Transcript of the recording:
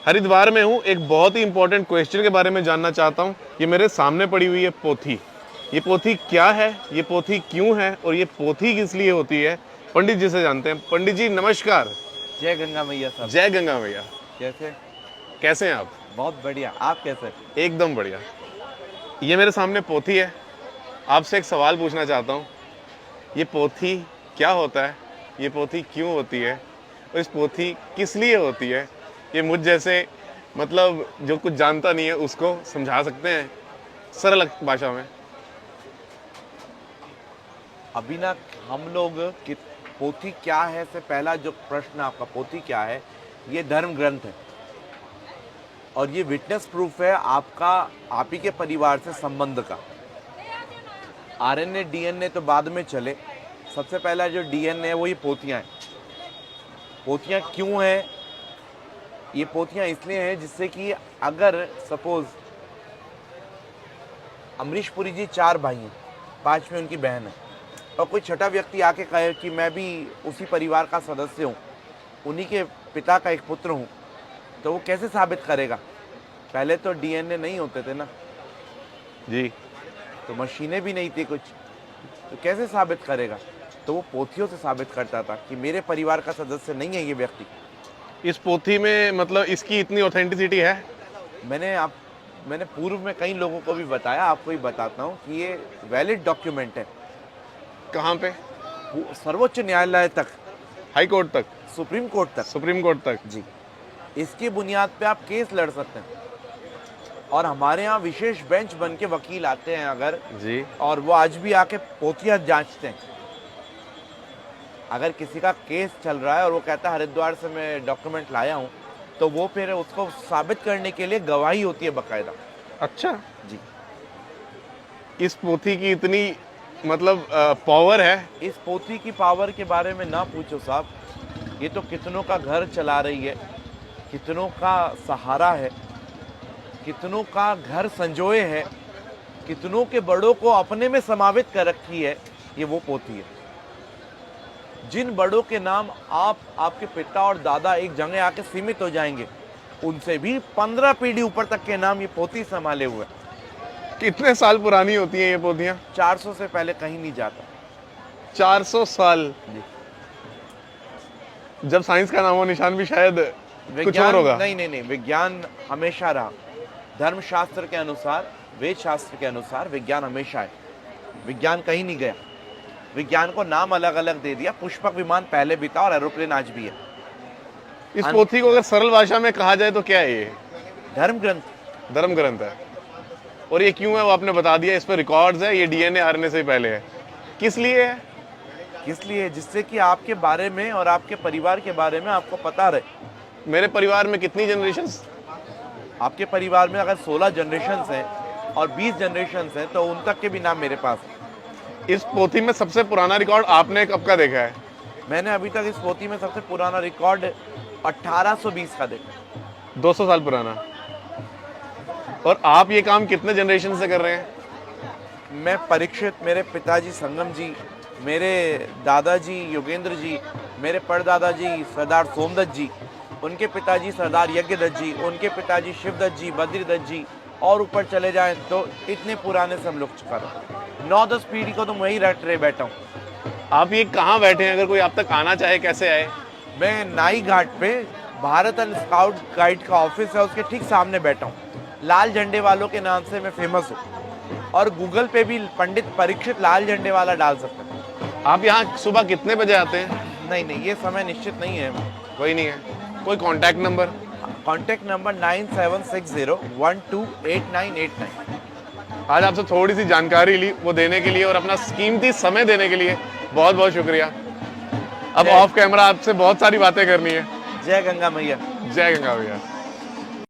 हरिद्वार में हूँ, एक बहुत ही इंपॉर्टेंट क्वेश्चन के बारे में जानना चाहता हूँ। ये मेरे सामने पड़ी हुई है पोथी। ये पोथी क्या है, ये पोथी क्यों है और ये पोथी किस लिए होती है, पंडित जी से जानते हैं। पंडित जी नमस्कार। जय गंगा मैया साहब। जय गंगा मैया। कैसे? कैसे हैं आप? बहुत बढ़िया। आप कैसे? एकदम बढ़िया। ये मेरे सामने पोथी है। आपसे एक सवाल पूछना चाहता हूँ, ये पोथी क्या होता है, ये पोथी क्यों होती है और इस पोथी किस लिए होती है? ये मुझ जैसे मतलब जो कुछ जानता नहीं है उसको समझा सकते हैं सरल भाषा में? अभी ना हम लोग कि पोथी क्या है से पहला जो प्रश्न आपका, पोथी क्या है, ये धर्म ग्रंथ है और ये विटनेस प्रूफ है आपका, आप ही के परिवार से संबंध का। आरएनए डीएनए तो बाद में चले, सबसे पहला जो डीएनए है वो ये पोथियाँ हैं। पोथियाँ क्यों हैं? ये पोथियाँ इसलिए हैं जिससे कि अगर सपोज अमरीश पुरी जी 4 भाई हैं, 5 में उनकी बहन है, और कोई छठा व्यक्ति आके कहे कि मैं भी उसी परिवार का सदस्य हूँ, उन्हीं के पिता का एक पुत्र हूँ, तो वो कैसे साबित करेगा? पहले तो डीएनए नहीं होते थे ना जी। तो मशीनें भी नहीं थी कुछ, तो कैसे साबित करेगा? तो वो पोथियों से साबित करता था कि मेरे परिवार का सदस्य नहीं है ये व्यक्ति। इस पोथी में मतलब इसकी इतनी ऑथेंटिसिटी है? मैंने पूर्व में कई लोगों को भी बताया, आपको भी बताता हूँ कि ये वैलिड डॉक्यूमेंट है। कहाँ पे? सर्वोच्च न्यायालय तक, हाई कोर्ट तक, सुप्रीम कोर्ट तक। सुप्रीम कोर्ट तक? जी, इसकी बुनियाद पे आप केस लड़ सकते हैं और हमारे यहाँ विशेष बेंच बन के वकील आते हैं अगर जी। और वो आज भी आके पोथियाँ जांचते हैं। अगर किसी का केस चल रहा है और वो कहता है हरिद्वार से मैं डॉक्यूमेंट लाया हूँ, तो वो फिर उसको साबित करने के लिए गवाही होती है बाकायदा। अच्छा जी, इस पोथी की इतनी मतलब पावर है? इस पोथी की पावर के बारे में ना पूछो साहब, ये तो कितनों का घर चला रही है, कितनों का सहारा है, कितनों का घर संजोए है, कितनों के बड़ों को अपने में समावित कर रखी है। ये वो पोथी है जिन बड़ों के नाम आपके पिता और दादा एक जगह आके सीमित हो जाएंगे, उनसे भी 15 पीढ़ी ऊपर तक के नाम ये पोथी संभाले हुए। कितने साल पुरानी होती हैं ये पोथियाँ? 400 से पहले कहीं नहीं जाता। 400 साल? जी। जब साइंस का नामो निशान भी शायद कुछ और होगा। नहीं, विज्ञान हमेशा रहा। धर्मशास्त्र के अनुसार, वेद शास्त्र के अनुसार विज्ञान हमेशा है। विज्ञान कहीं नहीं गया। विज्ञान को नाम अलग अलग दे दिया। पुष्पक विमान पहले भी था और एरोप्लेन आज भी है। इस पोथी को अगर सरल भाषा में कहा जाए तो क्या है ये? धर्म ग्रंथ। धर्म ग्रंथ है। और ये क्यों है वो आपने बता दिया, इस पर रिकॉर्ड्स है, ये डीएनए आरएनए से पहले है। किस लिए है? किस लिए? जिससे कि आपके बारे में और आपके परिवार के बारे में आपको पता रहे। मेरे परिवार में कितनी जनरेशंस? आपके परिवार में अगर 16 जनरेशंस हैं और 20 जनरेशंस हैं तो उन तक के भी नाम मेरे पास है। इस पोथी में सबसे पुराना रिकॉर्ड आपने कब का देखा है? मैंने अभी तक इस पोथी में सबसे पुराना रिकॉर्ड 1820 का देखा। 200 साल पुराना। और आप ये काम कितने जनरेशन से कर रहे हैं? मैं परीक्षित, मेरे पिताजी संगम जी, मेरे दादाजी योगेंद्र जी, मेरे परदादाजी सरदार सोमदत्त जी, उनके पिताजी सरदार यज्ञदत्त जी, उनके पिताजी शिवदत्त जी, बद्रीदत्त जी, और ऊपर चले जाएं तो इतने पुराने से हम लोग चुका रहे। 9-10 पीढ़ी को तो वही रट रहे बैठा हूँ। आप ये कहाँ बैठे हैं? अगर कोई आप तक आना चाहे कैसे आए? मैं नाई घाट पे भारत एंड स्काउट गाइड का ऑफिस है, उसके ठीक सामने बैठा हूँ। लाल झंडे वालों के नाम से मैं फेमस हूँ और गूगल पे भी पंडित परीक्षित लाल झंडे वाला डाल सकते हैं। आप यहाँ सुबह कितने बजे आते हैं? नहीं, ये समय निश्चित नहीं है। कोई नहीं है? कोई कांटेक्ट नंबर? Contact number 9760128989। आज आपसे थोड़ी सी जानकारी ली, वो देने के लिए और अपना कीमती समय देने के लिए बहुत बहुत शुक्रिया। अब ऑफ कैमरा आपसे बहुत सारी बातें करनी है। जय गंगा मैया। जय गंगा भैया।